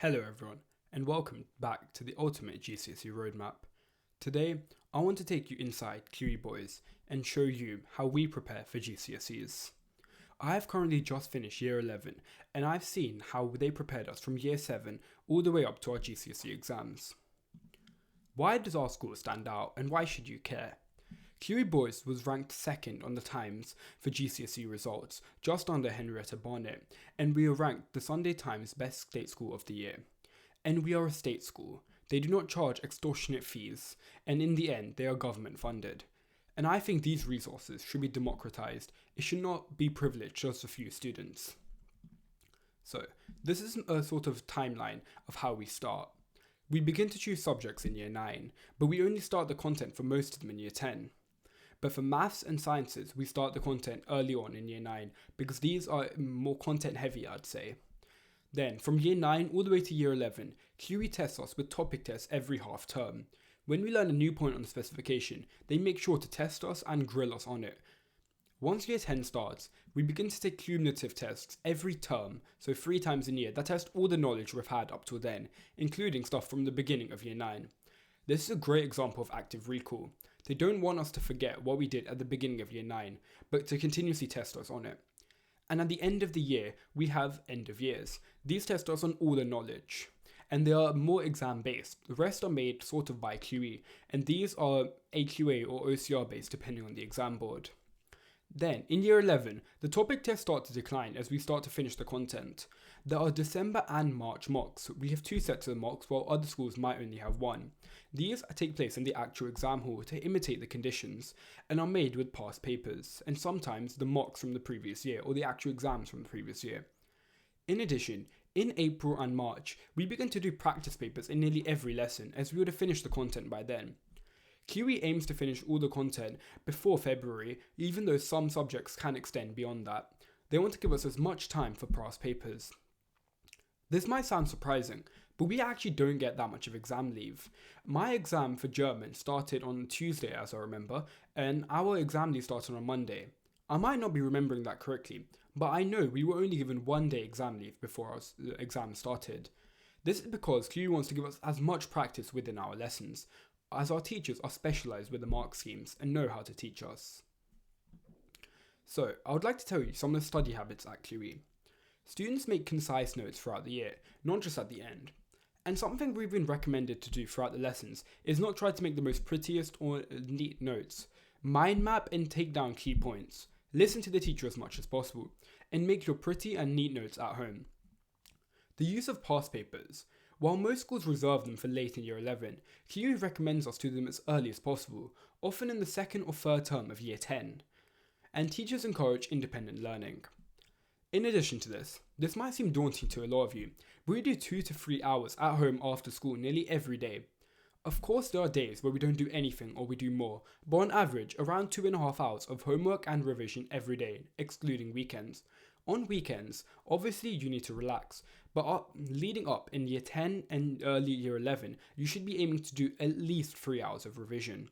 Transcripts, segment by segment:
Hello everyone, and welcome back to the ultimate GCSE roadmap. Today, I want to take you inside QE Boys and show you how we prepare for GCSEs. I have currently just finished year 11 and I've seen how they prepared us from year 7 all the way up to our GCSE exams. Why does our school stand out and why should you care? QE Boys was ranked second on the Times for GCSE results, just under Henrietta Barnett, and we are ranked the Sunday Times Best State School of the Year. And we are a state school. They do not charge extortionate fees, and in the end, they are government funded. And I think these resources should be democratized. It should not be privileged just a few students. So, this is a sort of timeline of how we start. We begin to choose subjects in year 9, but we only start the content for most of them in year 10. But for maths and sciences, we start the content early on in year 9 because these are more content heavy, I'd say. Then, from year 9 all the way to year 11, QE tests us with topic tests every half term. When we learn a new point on the specification, they make sure to test us and grill us on it. Once year 10 starts, we begin to take cumulative tests every term, so 3 times a year, that test all the knowledge we've had up till then, including stuff from the beginning of year 9. This is a great example of active recall. They don't want us to forget what we did at the beginning of year 9, but to continuously test us on it. And at the end of the year, we have end of years. These test us on all the knowledge, and they are more exam based. The rest are made sort of by QE, and these are AQA or OCR based depending on the exam board. Then, in year 11, the topic tests start to decline as we start to finish the content. There are December and March mocks. We have 2 sets of mocks, while other schools might only have 1. These take place in the actual exam hall to imitate the conditions, and are made with past papers, and sometimes the mocks from the previous year, or the actual exams from the previous year. In addition, in April and March, we begin to do practice papers in nearly every lesson, as we would have finished the content by then. QE aims to finish all the content before February, even though some subjects can extend beyond that. They want to give us as much time for past papers. This might sound surprising, but we actually don't get that much of exam leave. My exam for German started on Tuesday, as I remember, and our exam leave started on Monday. I might not be remembering that correctly, but I know we were only given 1 day exam leave before our exam started. This is because QE wants to give us as much practice within our lessons, as our teachers are specialised with the mark schemes and know how to teach us. So, I would like to tell you some of the study habits at QE. Students make concise notes throughout the year, not just at the end. And something we've been recommended to do throughout the lessons is not try to make the most prettiest or neat notes. Mind map and take down key points. Listen to the teacher as much as possible, and make your pretty and neat notes at home. The use of past papers. While most schools reserve them for late in year 11, QE recommends us to do them as early as possible, often in the 2nd or 3rd term of year 10. And teachers encourage independent learning. In addition to this might seem daunting to a lot of you, but we do 2 to 3 hours at home after school nearly every day. Of course, there are days where we don't do anything or we do more, but on average, around 2.5 hours of homework and revision every day, excluding weekends. On weekends, obviously you need to relax, but leading up in year 10 and early year 11, you should be aiming to do at least 3 hours of revision.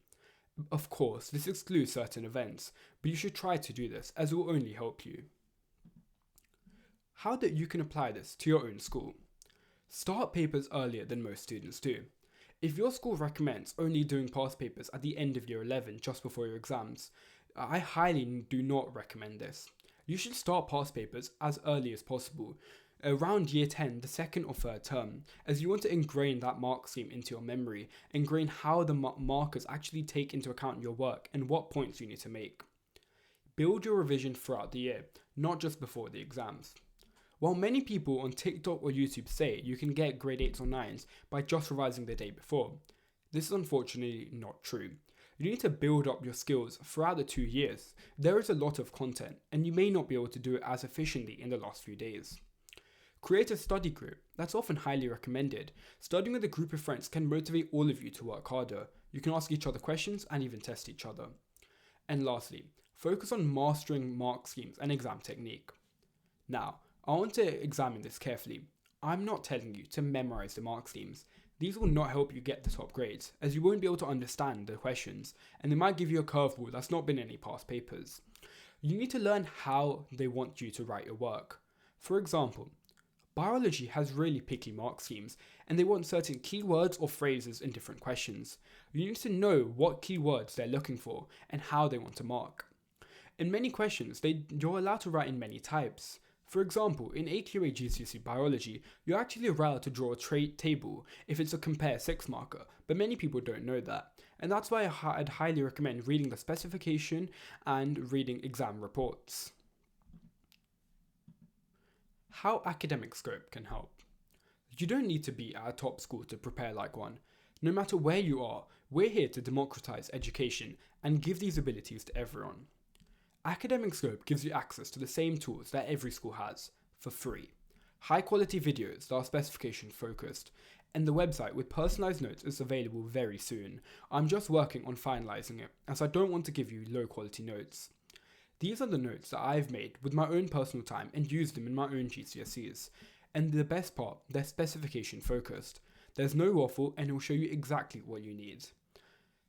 Of course, this excludes certain events, but you should try to do this as it will only help you. How that you can apply this to your own school. Start papers earlier than most students do. If your school recommends only doing past papers at the end of year 11 just before your exams, I highly do not recommend this. You should start past papers as early as possible, around year 10, the 2nd or 3rd term, as you want to ingrain that mark scheme into your memory, ingrain how the markers actually take into account your work and what points you need to make. Build your revision throughout the year, not just before the exams. While many people on TikTok or YouTube say you can get grade 8s or 9s by just revising the day before, this is unfortunately not true. You need to build up your skills throughout the 2 years. There is a lot of content, and you may not be able to do it as efficiently in the last few days. Create a study group. That's often highly recommended. Studying with a group of friends can motivate all of you to work harder. You can ask each other questions and even test each other. And lastly, focus on mastering mark schemes and exam technique. Now, I want to examine this carefully. I'm not telling you to memorize the mark schemes. These will not help you get the top grades, as you won't be able to understand the questions, and they might give you a curveball that's not been in any past papers. You need to learn how they want you to write your work. For example, Biology has really picky mark schemes, and they want certain keywords or phrases in different questions. You need to know what keywords they're looking for and how they want to mark. In many questions, you're allowed to write in many types. For example, in AQA GCSE Biology, you're actually allowed to draw a trait table if it's a compare 6 marker, but many people don't know that. And that's why I'd highly recommend reading the specification and reading exam reports. How academic scope can help. You don't need to be at a top school to prepare like one. No matter where you are, we're here to democratize education and give these abilities to everyone. Academic Scope gives you access to the same tools that every school has, for free. High quality videos that are specification focused, and the website with personalized notes is available very soon. I'm just working on finalizing it, as I don't want to give you low quality notes. These are the notes that I've made with my own personal time and used them in my own GCSEs. And the best part, they're specification focused. There's no waffle and it will show you exactly what you need.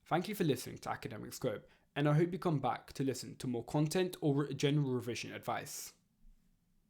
Thank you for listening to Academic Scope, and I hope you come back to listen to more content or general revision advice.